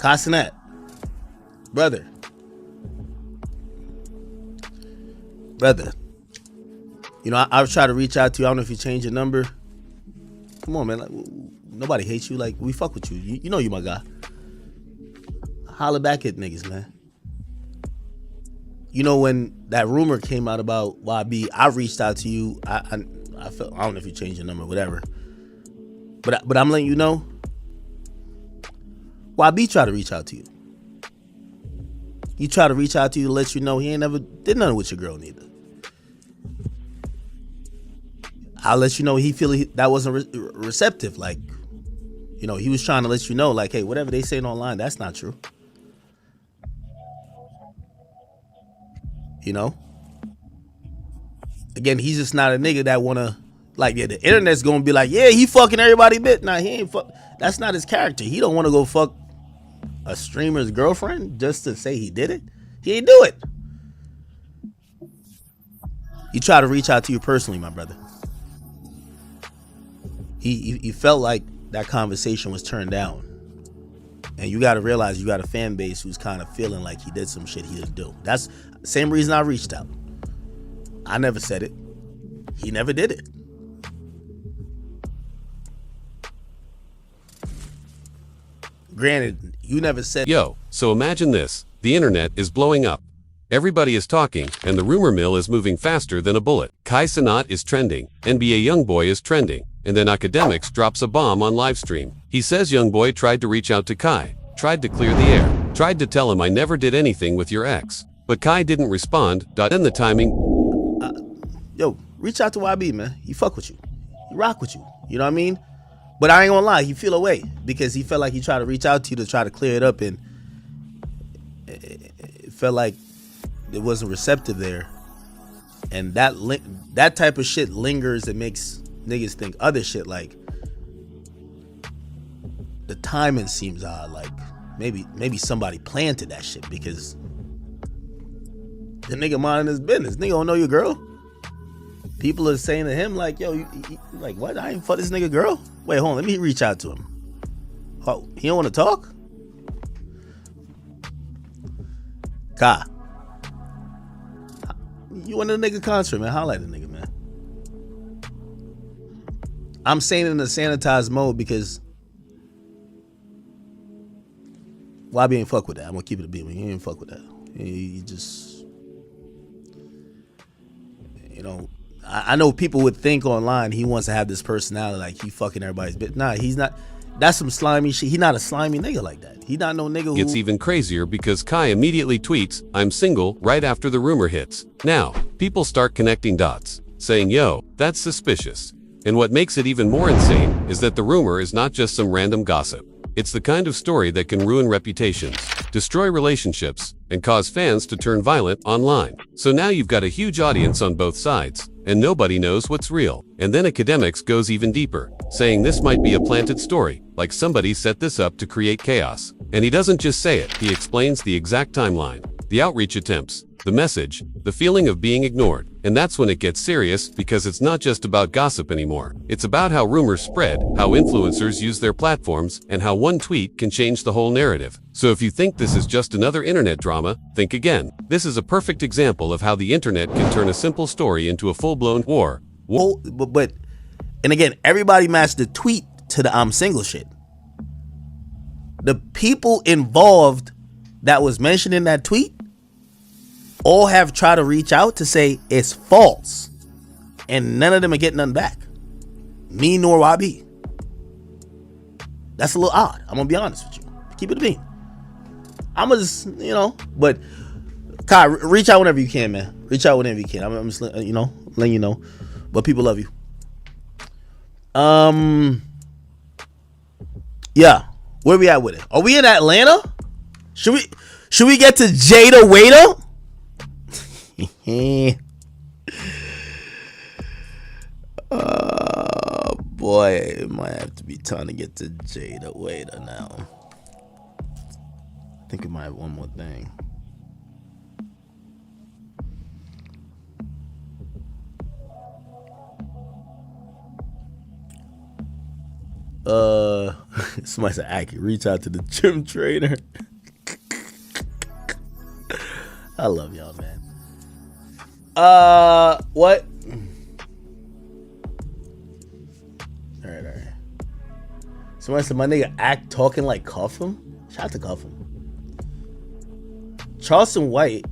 Kai Cenat, brother. You know, I try to reach out to you. I don't know if you changed your number. Come on, man. Like, nobody hates you. Like, we fuck with you. You know you my guy. Holla back at niggas, man. You know, when that rumor came out about YB, I reached out to you. I felt, I don't know if you changed your number, whatever. But I'm letting you know. YB tried to reach out to you. He tried to reach out to you to let you know he ain't never did nothing with your girl neither. I'll let you know he feel that wasn't receptive. Like, you know, he was trying to let you know, like, hey, whatever they saying online, that's not true. You know? Again, he's just not a nigga that wanna, like, yeah, the internet's gonna be like, yeah, he fucking everybody bit. Nah, he ain't fuck. That's not his character. He don't wanna go fuck a streamer's girlfriend just to say he did it. He ain't do it. He tried to reach out to you personally, my brother. He felt like that conversation was turned down. And you got to realize you got a fan base who's kind of feeling like he did some shit he didn't do. That's the same reason I reached out. I never said it. He never did it. Granted, you never said... Yo, so imagine this. The internet is blowing up. Everybody is talking, and the rumor mill is moving faster than a bullet. Kai Cenat is trending, NBA Youngboy is trending, and then Akademiks drops a bomb on livestream. He says Youngboy tried to reach out to Kai, tried to clear the air, tried to tell him I never did anything with your ex. But Kai didn't respond. Then the timing... Yo, reach out to YB, man. He fuck with you. He rock with you. You know what I mean? But I ain't gonna lie, he feel away because he felt like he tried to reach out to you to try to clear it up, and it felt like it wasn't receptive there. And that type of shit lingers and makes niggas think other shit. Like, the timing seems odd. Like, maybe somebody planted that shit because the nigga minding his business. Nigga don't know your girl. People are saying to him like, yo, you like, what? I ain't fuck this nigga girl. Wait, hold on. Let me reach out to him. Oh, he don't want to talk? Kai, you went to the nigga concert, man. Holla at the nigga, man. I'm saying it in a sanitized mode because YB ain't fuck with that. I'm gonna keep it a beat. He ain't fuck with that. He just, you know, I know people would think online he wants to have this personality like he fucking everybody's bit. Nah, he's not. That's some slimy shit. He not a slimy nigga like that. He not no nigga who... It's even crazier because Kai immediately tweets, I'm single, right after the rumor hits. Now, people start connecting dots, saying, yo, that's suspicious. And what makes it even more insane is that the rumor is not just some random gossip. It's the kind of story that can ruin reputations, destroy relationships, and cause fans to turn violent online. So now you've got a huge audience on both sides, and nobody knows what's real. And then Akademiks goes even deeper, saying this might be a planted story, like somebody set this up to create chaos. And he doesn't just say it, he explains the exact timeline, the outreach attempts, the message, the feeling of being ignored. And that's when it gets serious, because it's not just about gossip anymore. It's about how rumors spread, how influencers use their platforms, and how one tweet can change the whole narrative. So if you think this is just another internet drama, think again. This is a perfect example of how the internet can turn a simple story into a full-blown war. Well, but and again, everybody matched the tweet to the I'm single shit. The people involved that was mentioned in that tweet all have tried to reach out to say it's false, and none of them are getting nothing back. Me nor YB. That's a little odd. I'm gonna be honest with you. Keep it a bean. I'm gonna just, you know, but Kai, reach out whenever you can, man. Reach out whenever you can. I'm just, you know, letting you know. But people love you. Yeah. Where we at with it? Are we in Atlanta? Should we get to Jada Waiter? Oh boy, it might have to be time to get to Jada Waiter now. I think it might have one more thing. Somebody said, "I can reach out to the gym trainer." I love y'all, man. What? All right. Somebody said my nigga act talking like Cuffham. Shout out to Cuffham. Charleston White.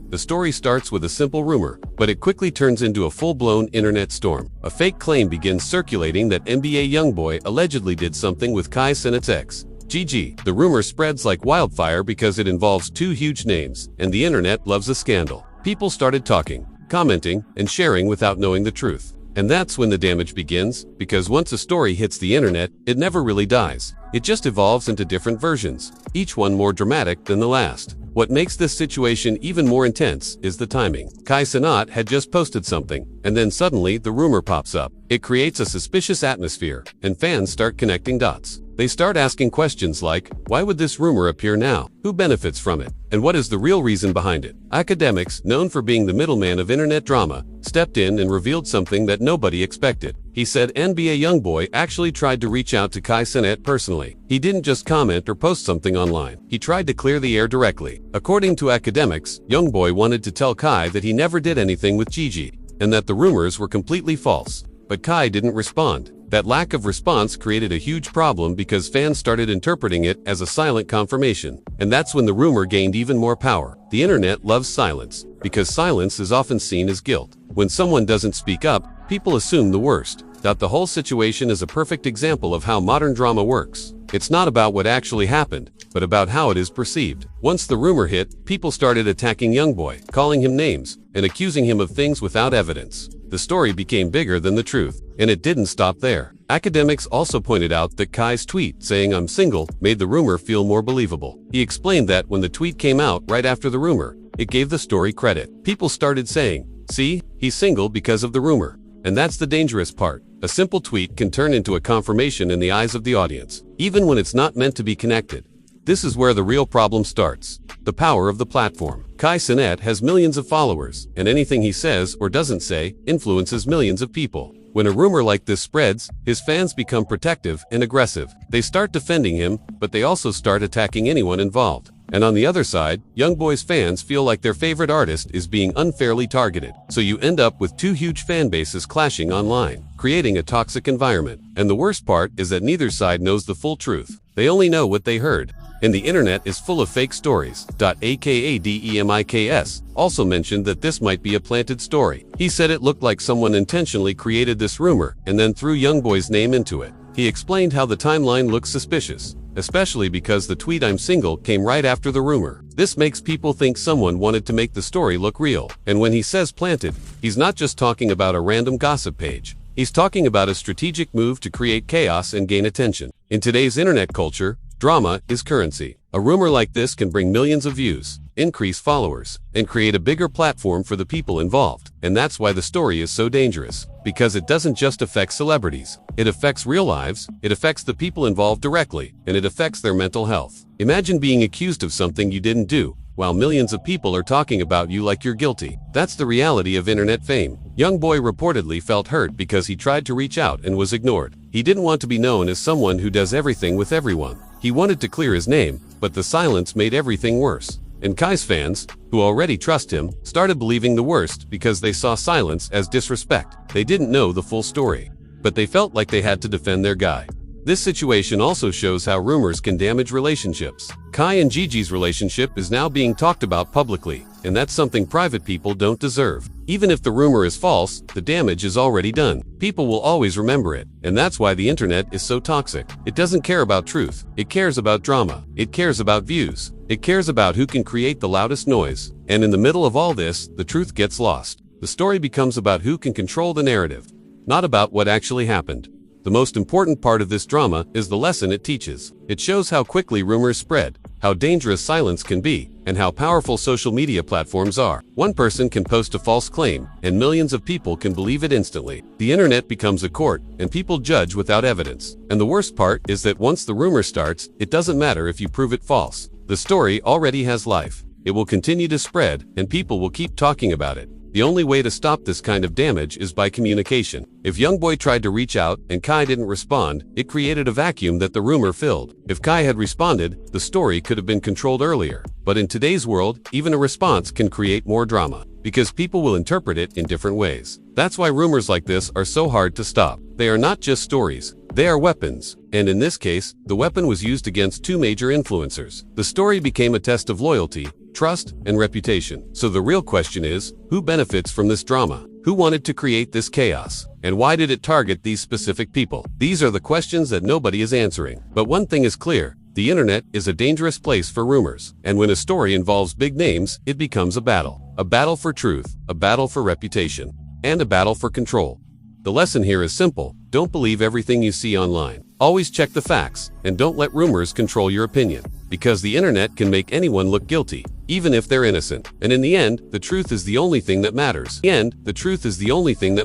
The story starts with a simple rumor, but it quickly turns into a full-blown internet storm. A fake claim begins circulating that NBA Youngboy allegedly did something with Kai Cenat's ex, Gigi. The rumor spreads like wildfire because it involves two huge names, and the internet loves a scandal. People started talking, commenting, and sharing without knowing the truth. And that's when the damage begins, because once a story hits the internet, it never really dies. It just evolves into different versions, each one more dramatic than the last. What makes this situation even more intense is the timing. Kai Cenat had just posted something, and then suddenly the rumor pops up. It creates a suspicious atmosphere, and fans start connecting dots. They start asking questions like, why would this rumor appear now? Who benefits from it? And what is the real reason behind it? Akademiks, known for being the middleman of internet drama, stepped in and revealed something that nobody expected. He said NBA Youngboy actually tried to reach out to Kai Cenat personally. He didn't just comment or post something online. He tried to clear the air directly. According to Akademiks, Youngboy wanted to tell Kai that he never did anything with Gigi, and that the rumors were completely false. But Kai didn't respond. That lack of response created a huge problem because fans started interpreting it as a silent confirmation. And that's when the rumor gained even more power. The internet loves silence, because silence is often seen as guilt. When someone doesn't speak up, people assume the worst. The whole situation is a perfect example of how modern drama works. It's not about what actually happened, but about how it is perceived. Once the rumor hit, people started attacking Youngboy, calling him names, and accusing him of things without evidence. The story became bigger than the truth, and it didn't stop there. Akademiks also pointed out that Kai's tweet saying "I'm single" made the rumor feel more believable. He explained that when the tweet came out right after the rumor, it gave the story credit. People started saying, "See, he's single because of the rumor." And that's the dangerous part. A simple tweet can turn into a confirmation in the eyes of the audience, even when it's not meant to be connected. This is where the real problem starts. The power of the platform. Kai Cenat has millions of followers, and anything he says or doesn't say influences millions of people. When a rumor like this spreads, his fans become protective and aggressive. They start defending him, but they also start attacking anyone involved. And on the other side, Youngboy's fans feel like their favorite artist is being unfairly targeted. So you end up with two huge fan bases clashing online, creating a toxic environment. And the worst part is that neither side knows the full truth. They only know what they heard. And the internet is full of fake stories. Akademiks also mentioned that this might be a planted story. He said it looked like someone intentionally created this rumor and then threw Youngboy's name into it. He explained how the timeline looks suspicious, especially because the tweet "I'm single" came right after the rumor. This makes people think someone wanted to make the story look real. And when he says planted, he's not just talking about a random gossip page. He's talking about a strategic move to create chaos and gain attention. In today's internet culture, drama is currency. A rumor like this can bring millions of views, increase followers, and create a bigger platform for the people involved. And that's why the story is so dangerous. Because it doesn't just affect celebrities. It affects real lives, it affects the people involved directly, and it affects their mental health. Imagine being accused of something you didn't do, while millions of people are talking about you like you're guilty. That's the reality of internet fame. Youngboy reportedly felt hurt because he tried to reach out and was ignored. He didn't want to be known as someone who does everything with everyone. He wanted to clear his name, but the silence made everything worse. And Kai's fans, who already trust him, started believing the worst because they saw silence as disrespect. They didn't know the full story, but they felt like they had to defend their guy. This situation also shows how rumors can damage relationships. Kai and Gigi's relationship is now being talked about publicly, and that's something private people don't deserve. Even if the rumor is false, the damage is already done. People will always remember it, and that's why the internet is so toxic. It doesn't care about truth. It cares about drama. It cares about views. It cares about who can create the loudest noise. And in the middle of all this, the truth gets lost. The story becomes about who can control the narrative, not about what actually happened. The most important part of this drama is the lesson it teaches. It shows how quickly rumors spread, how dangerous silence can be, and how powerful social media platforms are. One person can post a false claim, and millions of people can believe it instantly. The internet becomes a court, and people judge without evidence. And the worst part is that once the rumor starts, it doesn't matter if you prove it false. The story already has life. it will continue to spread, and people will keep talking about it. The only way to stop this kind of damage is by communication. If Youngboy tried to reach out and Kai didn't respond, it created a vacuum that the rumor filled. If Kai had responded, the story could have been controlled earlier. But in today's world, even a response can create more drama, because people will interpret it in different ways. That's why rumors like this are so hard to stop. They are not just stories, they are weapons. And in this case, the weapon was used against two major influencers. The story became a test of loyalty, trust, and reputation. So the real question is, who benefits from this drama? Who wanted to create this chaos? And why did it target these specific people? These are the questions that nobody is answering. But one thing is clear. The internet is a dangerous place for rumors. And when a story involves big names, it becomes a battle. A battle for truth, a battle for reputation, and a battle for control. The lesson here is simple. Don't believe everything you see online. Always check the facts, and don't let rumors control your opinion. Because the internet can make anyone look guilty, even if they're innocent. And in the end, the truth is the only thing that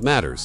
matters.